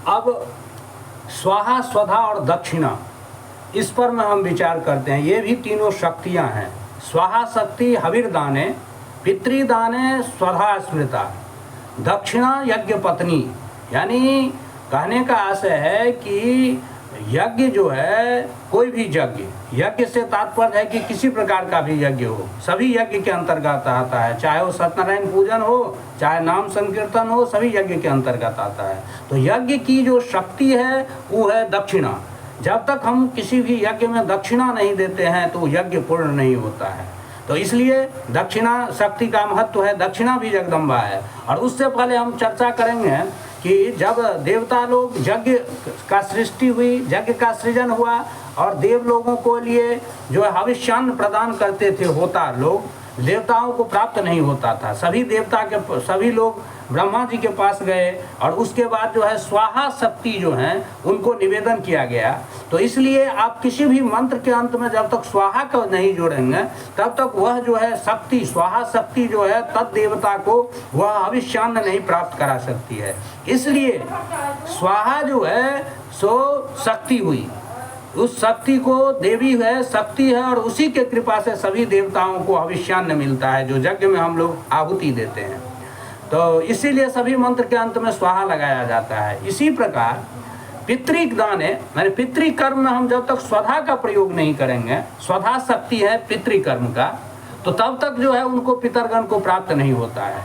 अब स्वाहा, स्वधा और दक्षिणा, इस पर में हम विचार करते हैं। ये भी तीनों शक्तियां हैं। स्वाहा शक्ति हविर्दाने, पितृदाने स्वधा स्मृता, दक्षिणा यज्ञ पत्नी। यानी कहने का आशय है कि यज्ञ जो है, कोई भी यज्ञ से तात्पर्य है कि किसी प्रकार का भी यज्ञ हो, सभी यज्ञ के अंतर्गत आता है। चाहे वो सत्यनारायण पूजन हो, चाहे नाम संकीर्तन हो, सभी यज्ञ के अंतर्गत आता है। तो यज्ञ की जो शक्ति है वो है दक्षिणा। जब तक हम किसी भी यज्ञ में दक्षिणा नहीं देते हैं तो यज्ञ पूर्ण नहीं होता है। तो इसलिए दक्षिणा शक्ति का महत्व है, दक्षिणा भी जगदम्बा है। और उससे पहले हम चर्चा करेंगे कि जब देवता लोग यज्ञ का सृष्टि हुई, यज्ञ का सृजन हुआ और देव लोगों को लिए जो है हविष्यान्न प्रदान करते थे होता, लोग देवताओं को प्राप्त नहीं होता था। सभी लोग ब्रह्मा जी के पास गए और उसके बाद जो है स्वाहा शक्ति जो है उनको निवेदन किया गया। तो इसलिए आप किसी भी मंत्र के अंत में जब तक स्वाहा को नहीं जोड़ेंगे तब तक वह जो है शक्ति, स्वाहा शक्ति जो है तद देवता को वह हविष्यान्न नहीं प्राप्त करा सकती है। इसलिए स्वाहा जो है सो शक्ति हुई, उस शक्ति को देवी है, शक्ति है, और उसी के कृपा से सभी देवताओं को हविष्यान्न मिलता है जो यज्ञ में हम लोग आहुति देते हैं। तो इसीलिए सभी मंत्र के अंत में स्वाहा लगाया जाता है। इसी प्रकार पितृदाने माने पितृकर्म में हम जब तक स्वधा का प्रयोग नहीं करेंगे, स्वधा शक्ति है पितृकर्म का, तो तब तक जो है उनको पितरगण को प्राप्त नहीं होता है।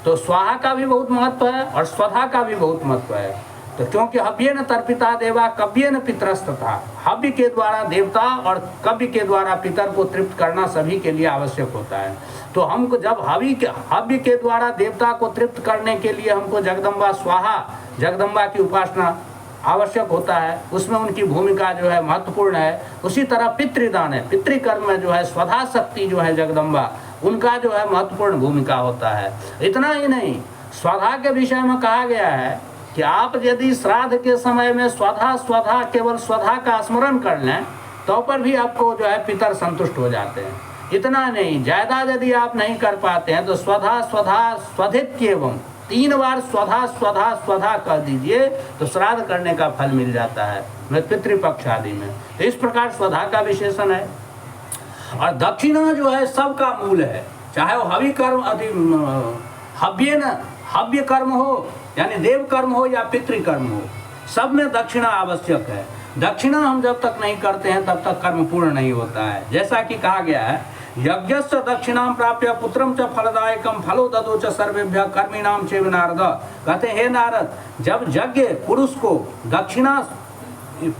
तो स्वाहा का भी बहुत महत्व है और स्वधा का भी बहुत महत्व है। तो क्योंकि हव्येन तर्पिता देवा कव्येन पितरस्तथा, हव्य के द्वारा देवता और कव्य के द्वारा पितर को तृप्त करना सभी के लिए आवश्यक होता है। तो हमको जब हव्य के द्वारा देवता को तृप्त करने के लिए हमको जगदम्बा स्वाहा, जगदम्बा की उपासना आवश्यक होता है, उसमें उनकी भूमिका जो है महत्वपूर्ण है। उसी तरह पितृदान है, पितृकर्म में जो है स्वधा शक्ति जो है जगदम्बा, उनका जो है महत्वपूर्ण भूमिका होता है। इतना ही नहीं, स्वधा के विषय में कहा गया है कि आप यदि श्राद्ध के समय में स्वधा केवल स्वधा का स्मरण कर लें तो पर भी आपको जो है पितर संतुष्ट हो जाते हैं। इतना नहीं, ज़्यादा यदि आप नहीं कर पाते हैं तो स्वधा स्वधित्येवं 3 बार स्वधा कर दीजिए तो श्राद्ध करने का फल मिल जाता है पितृपक्ष आदि में। तो इस प्रकार स्वधा का विशेषण है। और दक्षिणा जो है सबका मूल है, चाहे वो हव्य कर्म हो यानी देव कर्म हो या पितृकर्म हो, सब में दक्षिणा आवश्यक है। दक्षिणा हम जब तक नहीं करते हैं तब तक कर्म पूर्ण नहीं होता है। जैसा कि कहा गया है, यज्ञस्य दक्षिणां प्राप्य पुत्रम च फलदायकम फलो ददो च सर्वेभ्यः कर्मिणाम चैव नारद। कहते हैं हे नारद, जब यज्ञ पुरुष को दक्षिणा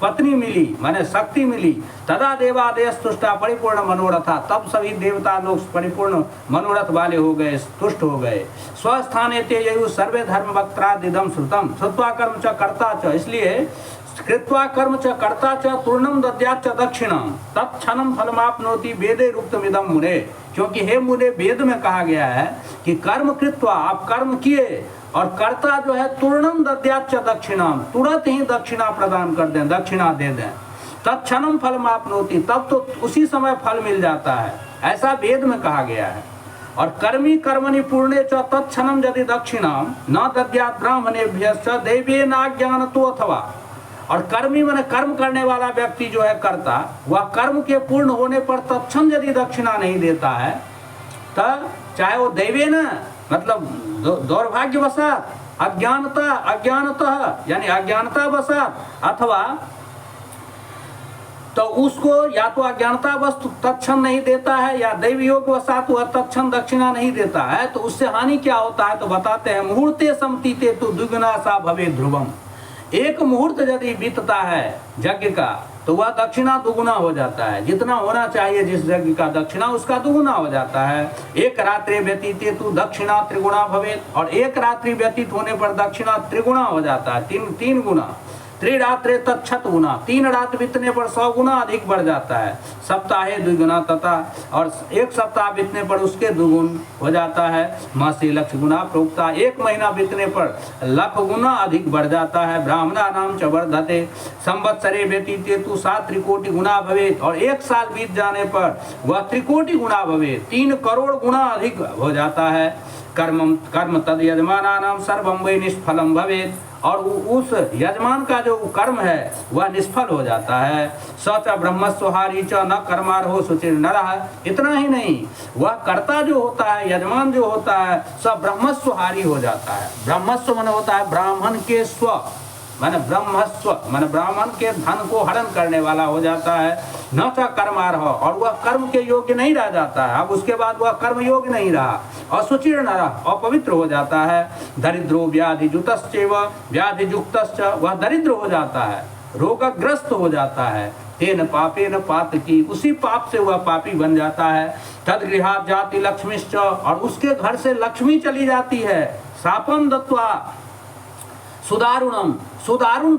पत्नी मिली माने शक्ति मिली, तदा देवादयः तुष्टा परिपूर्ण मनोरथा, तब सभी देवता लोग परिपूर्ण मनोरथ वाले हो गए, तुष्ट हो गए। स्वस्थाने ते ययु सर्वे धर्म वक्त्रादिदम श्रुतम श्रुत्वा कर्म च कर्ता च, इसलिए कृत्वा कर्म च कर्ता च तूर्णम दद्यात् च दक्षिणम तत्क्षणम फलमाप्नोति वेदे रूप्तमिदं मुने। क्योंकि हे मुने, वेद में कहा गया है कि कर्म कृत्वा, आप कर्म किए और कर्ता जो है तूर्णम दद्यात् च दक्षिणाम, तुरंत ही दक्षिणा प्रदान कर दें, दक्षिणा दे दें। तत्क्षणम फलमाप्नोति, तब तो उसी समय फल मिल जाता है, ऐसा वेद में कहा गया है। और कर्मी कर्मणि पूर्णे च तत्क्षणम यदि दक्षिणाम न दद्यात् ब्राह्मणेभ्यश्च दैवेनाज्ञानतो अथवा, और कर्मी माने कर्म करने वाला व्यक्ति जो है कर्ता, वह कर्म के पूर्ण होने पर तत्क्षण यदि दक्षिणा नहीं देता है तब चाहे वो दैवे न मतलब दौर्भाग्यवशात, अज्ञानता यानी अज्ञानता वशात, अथवा तो उसको या तो अज्ञानता वस्तु तत्क्षण नहीं देता है या दैव योग वशात वह तत्क्षण दक्षिणा नहीं देता है, तो उससे हानि क्या होता है तो बताते हैं, मुहूर्ते समतीते तो द्विगुना सा भवे ध्रुवम। एक मुहूर्त यदि बीतता है यज्ञ का तो वह दक्षिणा दुगुना हो जाता है, जितना होना चाहिए जिस यज्ञ का दक्षिणा उसका दुगुना हो जाता है। एक रात्रि व्यतीते तो दक्षिणा त्रिगुणा भवेत, और एक रात्रि व्यतीत होने पर दक्षिणा त्रिगुणा हो जाता है, तीन गुना। त्रिरात्रे तत्क्षत गुना, 3 रात बीतने पर 100 गुना अधिक बढ़ जाता है। सप्ताहे द्विगुना तथा, और 1 सप्ताह बीतने पर उसके दुगुन हो जाता है। मासी लक्ष गुना प्रोक्ता, 1 महीना बीतने पर 1,00,000 गुना अधिक बढ़ जाता है। ब्राह्मणा नाम च वर्धते संवत्सरे व्यतीते तु 7 त्रिकोटि गुना भवेत, और 1 साल बीत जाने पर वह त्रिकोटि गुना भवेत, 3 करोड़ गुना अधिक हो जाता है। कर्म तद यजमानानां सर्वं वै निष्फलं भवेत्, और उस यजमान का जो कर्म है वह निष्फल हो जाता है। सच ब्रह्मस्वहारी च न कर्मारहो शुचिर नरः। इतना ही नहीं, वह कर्ता जो होता है, यजमान जो होता है, सब ब्रह्मस्वहारी हो जाता है। ब्रह्मस्व मन होता है ब्राह्मण के स्व, माने ब्रह्मस्व माने ब्राह्मण के धन को हरण करने वाला हो जाता है। न च कर्मारह, और वह कर्म के योग्य नहीं रह जाता है। अब उसके बाद वह कर्म योग्य नहीं रहा। असुचिर नरः, अपवित्र हो जाता है। दरिद्रो व्याधिजुतश्चैव व्याधियुक्तश्च, वह दरिद्र हो जाता है, रोगग्रस्त हो जाता है। तेन पापेन पातकी, उसी पाप से वह पापी बन जाता है। तद्गृहात् जाति लक्ष्मीश्च, और उसके घर से लक्ष्मी चली जाती है। शापम दत्वा सुदारुणम, सुदारुण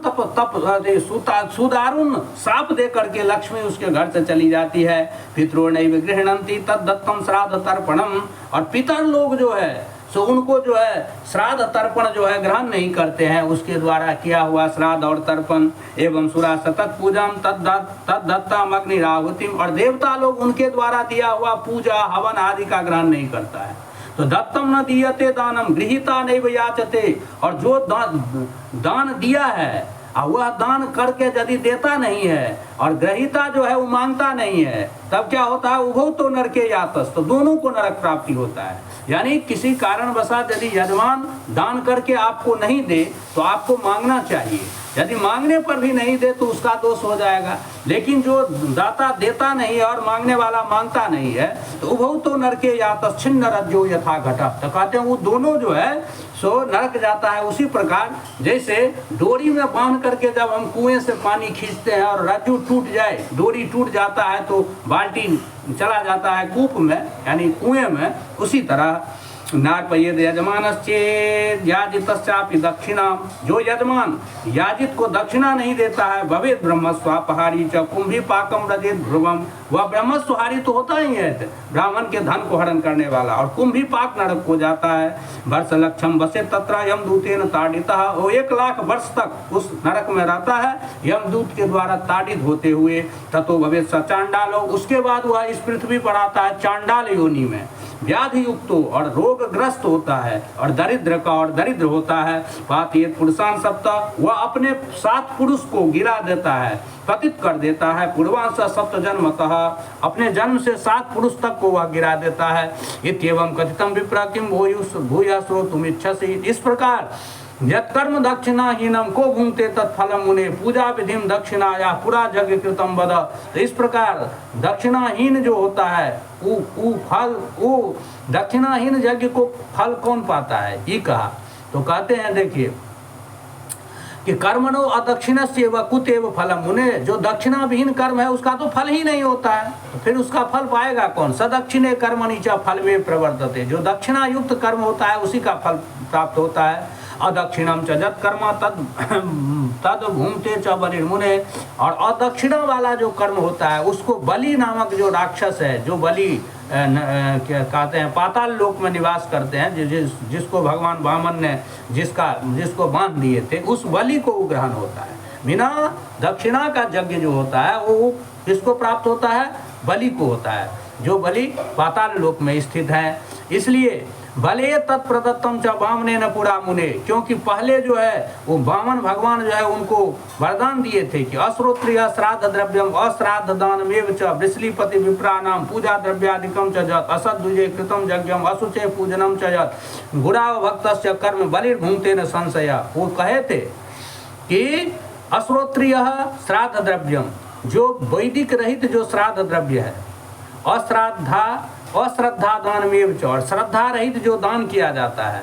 सुदारुण श्राप दे करके लक्ष्मी उसके घर से चली जाती है। पितरो नैव गृह्णन्ति तद्दत्तम श्राद्ध तर्पणम, और पितर लोग जो है सो उनको जो है श्राद्ध तर्पण जो है ग्रहण नहीं करते हैं, उसके द्वारा किया हुआ श्राद्ध और तर्पण। एवं सुरा सतत पूजम तद्दत्तम अग्निराहुतिम, और देवता लोग उनके द्वारा दिया हुआ पूजा हवन आदि का ग्रहण नहीं करता है। तो दत्तम न दीयते दानम गृहीता नैव याचते, और जो दान दिया है वह दान करके यदि देता नहीं है और ग्रहीता जो है वो मांगता नहीं है, तब क्या होता है, उभौ तो नरके यातस, तो दोनों को नरक प्राप्ति होता है। यानी किसी कारणवशात यदि यजमान दान करके आपको नहीं दे तो आपको मांगना चाहिए। यदि मांगने पर भी नहीं दे तो उसका दोष हो जाएगा। लेकिन जो दाता देता नहीं है और मांगने वाला मांगता नहीं है, तो उभौ तो नरके यातस छिन्न रज्जो यथा घटः, तो कहते हैं वो दोनों जो है सो नरक जाता है। उसी प्रकार जैसे डोरी में बांध करके जब हम कुएं से पानी खींचते हैं और रज्जू टूट जाए, डोरी टूट जाता है तो बाल्टी चला जाता है कूप में यानी कुएं में, उसी तरह नार्पयेद यजमानश्चेद याजितश्चापि दक्षिणा, जो यजमान याजित को दक्षिणा नहीं देता है, भवेद ब्रह्मस्वापहारी च कुंभी पाकम रजेत ध्रुवम, वह ब्रह्मस्वहारी तो होता ही है, ब्राह्मण के धन को हरण करने वाला, और कुंभी पाक नरक हो जाता है। वर्ष लक्षम बसे तत्र यमदूतेन ताड़ितः, वो 1 लाख वर्ष तक उस नरक में रहता है यमदूत के द्वारा ताड़ित होते हुए। ततो भवेद स चांडालो, उसके बाद वह इस पृथ्वी पर आता है चांडाल योनि में, व्याधि युक्तो और रोगग्रस्त होता है, और दरिद्र का और दरिद्र होता है। पातियत पुरुषान सप्त, वह अपने 7 पुरुष को गिरा देता है, पतित कर देता है। पूर्वांश सप्त जन्मतः, अपने जन्म से 7 पुरुष तक को वह गिरा देता है। इत्येवं कथितम विप्र किम भूय श्रोतुम इच्छसि, इस प्रकार यत्कर्म दक्षिणाहीनम को भूंगते तत्फलम मुने पूजा विधिम दक्षिणाया पुरा यज्ञ कृतम वद। तो इस प्रकार दक्षिणाहीन जो होता है वो दक्षिणाहीन यज्ञ को फल कौन पाता है, ये कहा। तो कहते हैं देखिए कि कर्मणो अदक्षिणस्य व कुतेव फलम मुने, जो दक्षिणा विहीन कर्म है उसका तो फल ही नहीं होता है, तो फिर उसका फल पाएगा कौन। सदक्षिणे कर्मणि च फल में प्रवर्तते, जो दक्षिणा युक्त कर्म होता है उसी का फल प्राप्त होता है। अदक्षिणम च जत कर्म तद भूमते च बलिर्मुने, और अदक्षिणा वाला जो कर्म होता है उसको बलि नामक जो राक्षस है, जो बलि क्या कहते हैं पाताल लोक में निवास करते हैं, जिसको भगवान वामन ने जिसको बांध दिए थे, उस बलि को ग्रहण होता है। बिना दक्षिणा का यज्ञ जो होता है वो किसको प्राप्त होता है, बलि को होता है, जो बलि पाताल लोक में स्थित है। इसलिए भले तत्प्रदत्तम च वामने न पुरा मुने, क्योंकि पहले जो है वो वामन भगवान जो है उनको वरदान दिए थे कि अश्रोत्रिय श्राद्ध द्रव्यम अश्राद्ध दानमेव च वृषलीपति विप्राणाम पूजा द्रव्यादिकम च जत असद्विजय कृतम यज्ञम असुचे पूजनम च जत गुणाव भक्तस्य कर्म बलिर्भूंगते न संशय। वो कहे थे कि अश्रोत्रिय श्राद्ध द्रव्यम, जो वैदिक रहित जो श्राद्ध द्रव्य है, अश्रद्धा दान में, और श्रद्धा रहित जो दान किया जाता है,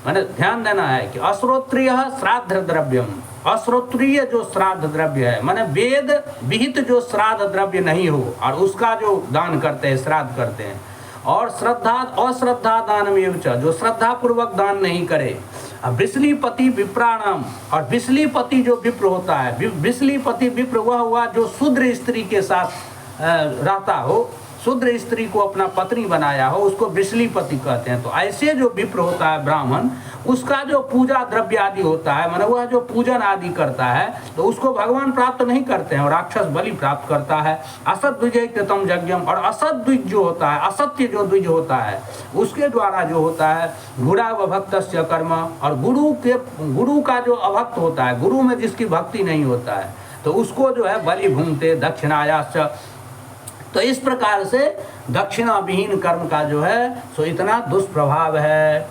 मैंने ध्यान देना है कि अश्रोत्रिय श्राद्ध द्रव्यम, अश्रोत्रिय जो श्राद्ध द्रव्य है माने वेद विहित जो श्राद्ध द्रव्य नहीं हो और उसका जो दान करते हैं, श्राद्ध करते हैं। और अश्रद्धा दान में, जो श्रद्धा पूर्वक दान नहीं करे। वृषलीपति विप्राणाम, और वृषलीपति जो विप्र होता है, वृषलीपति विप्र वह हुआ जो शूद्र स्त्री के साथ रहता हो, शूद्र स्त्री को अपना पत्नी बनाया हो, उसको वृषलीपति कहते हैं। तो ऐसे जो विप्र होता है ब्राह्मण, उसका जो पूजा द्रव्य आदि होता है, माने वह जो पूजन आदि करता है तो उसको भगवान प्राप्त नहीं करते हैं और राक्षस बलि प्राप्त करता है। असत द्विजयतम यज्ञम, और असत द्विज जो होता है, असत्य जो द्विज होता है उसके द्वारा जो होता है गुणावभक्तस्य कर्म, और गुरु का जो अभक्त होता है, गुरु में जिसकी भक्ति नहीं होता है तो उसको जो है बलि भूंगते दक्षिणायाश्च। तो इस प्रकार से दक्षिणा विहीन कर्म का जो है सो इतना दुष्प्रभाव है।